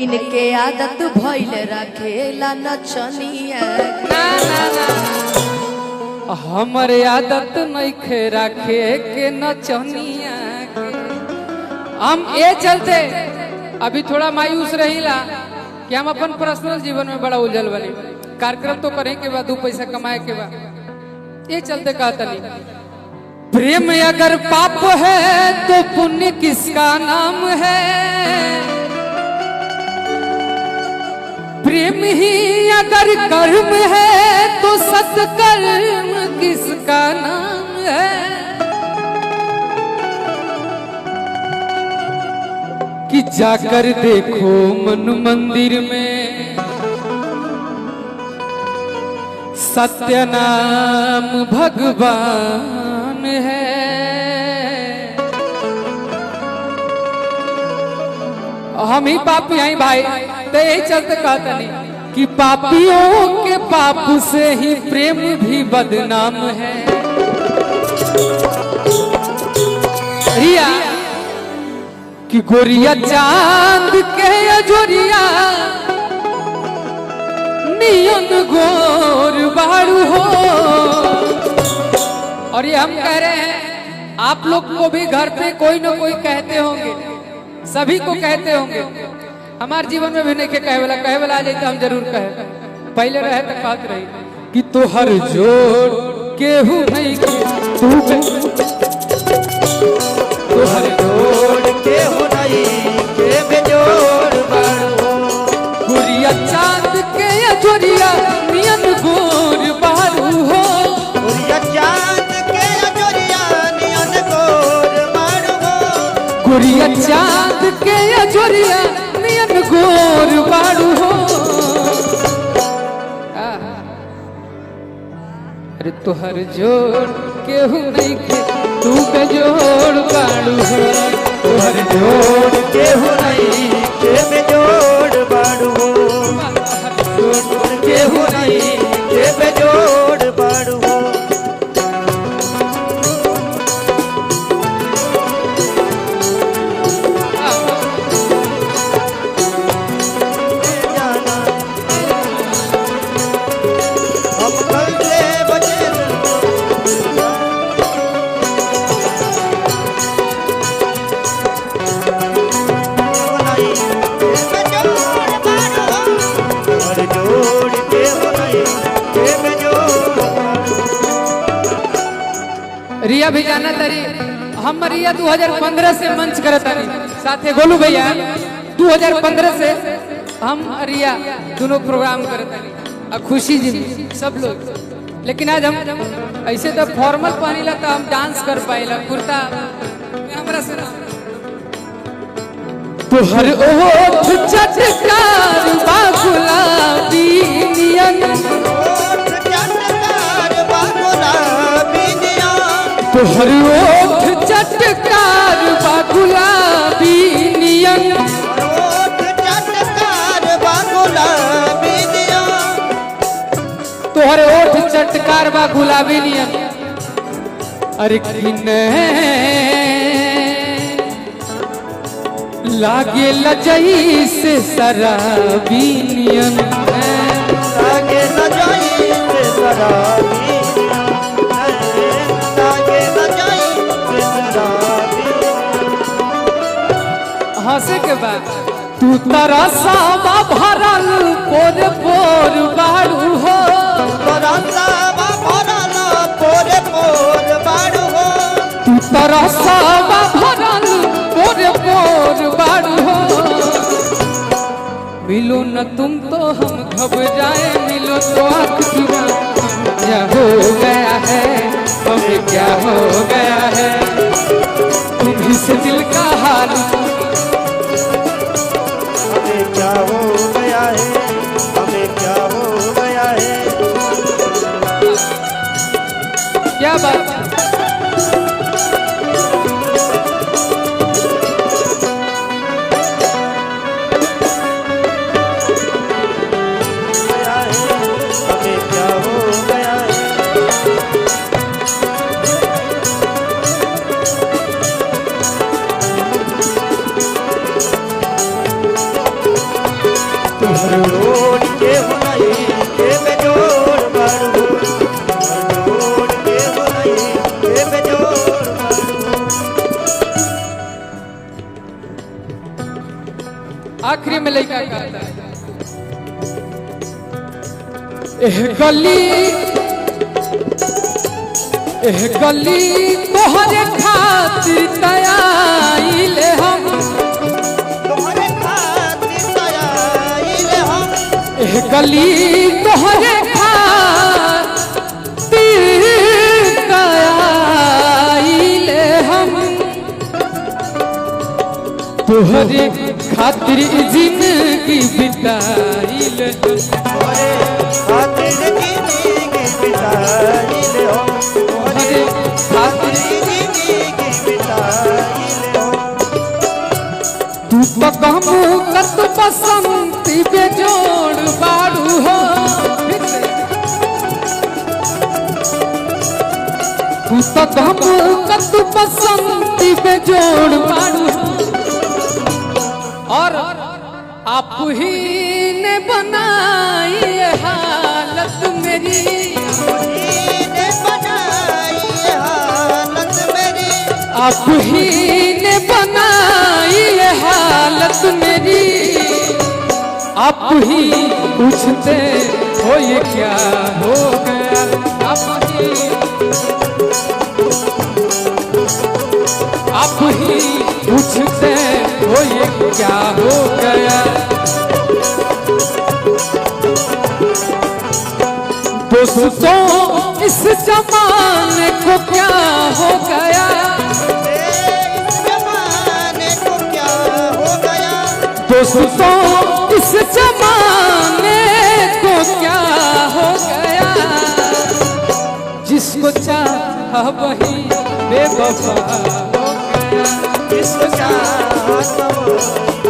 इनके आदत भइल रखेला नचनिया। ना ना ना हमरे आदत नइखे राखे के नचनिया के। हम ये चलते अभी थोड़ा मायूस रहिला कि हम अपन पर्सनल जीवन में बड़ा उलझल बनी। कार्यक्रम तो करें के बाद 2 पैसा कमाए के बाद ये चलते कहता नहीं। प्रेम अगर पाप है तो पुण्य किसका नाम है। प्रेम ही अगर कर्म है तो सत्कर्म किसका नाम है। कि जाकर देखो मन मंदिर में सत्य नाम भगवान है। हम ही पापी हैं भाई, तो यही चलते कहता नहीं कि पापियों के पाप से ही प्रेम भी बदनाम है। रिया कि गोरिया चांद के अजोरिया नियन गोर बारू हो। और ये हम कह रहे हैं आप लोग को भी घर पे कोई ना कोई कहते होंगे, सभी को कहते होंगे। हमारे जीवन में भी नहीं कहे वाला आ जाए तो हम जरूर कहे। पहले रहे तो कहते रही कि तो हर जोड़ केहू नहीं के तो हर जोड़ केहू नहीं के बेजोड़ बारू। गोरिया चांद के अजोरिया नियन गोर बारू हो। गोरिया चांद के अजोरिया नियन गोर बारू हो। गोरिया चांद के अजोरिया नियन गोर बारू हो। अरे तोहर जोड़ केहू नहीं के तू बेजोड़ बारू हो। तोहर जोड़ केहू नहीं के बेजोड़ बारू हो। जोड़ केहू नहीं के बेजोड़ बारू हो। रिया भी जाना तरी हम रिया 2015 से मंच करता नहीं साथे गोलू भैया 2015 से हम रिया दोनों प्रोग्राम करता नहीं। खुशी जी सब लोग, लेकिन आज हम ऐसे तो फॉर्मल पहनीला तो हम डांस कर पाएला कुर्ता हमरा से। तोहर ओठ चटकार बा गुलाबी नियन। तोहर ओठ चटकार बा गुलाबी नियन। तोहर ओठ चटकार बा गुलाबी नियन। अरे किने लागे लजई से शराबी नियन। लागे लजई से शराबी हंसे के बाद तू तरसावा भरल पोर पोर बारू हो। तरसावा भरल पोर पोर बारू हो। तू तरसावा भरल पोर पोर बारू हो। मिलो न तुम तो हम घबराए, मिलो तो आँख चुरा। क्या हो गया है हमें क्या हो गया है तुम्हीं से दिल का हाल। क्या हो गया है हमें क्या हो गया है। क्या बात है? हमें क्या हो गया है। जोड़ के नहीं के बेजोड़ बारू जोड़ के नहीं के बेजोड़ आखिरी में लड़का कहता है एह गली तोहरे खातिर तयाइले हम तुम्हारे खातिर तयाइले हम एह गली तोहरे खातिर तयाइले हम तोहरे खातिर जिंदगी बिताइले तुम्हारे खातिर जिंदगी बिताइले हम तुम्हारे खातिर जिंदगी बिताइले हम तू तो कहमू कत बसंती बेजोड़ बारू हो तू तो कहमू कत बसंती बेजोड़ बारू हो और आप ही ने बनाई ये हालत मेरी ने बनाई ये हालत मेरी आप ही ने बनाई ये हालत मेरी आप ही पूछते हो ये क्या हो गया आप ही पूछते हो ये क्या हो गया दोस्तों इस जमाने को क्या हो गया इस जमाने को क्या हो गया दोस्तों इस जमाने को क्या हो गया जिसको चाहा वही बेवफा हो गया जिसको चाहा वही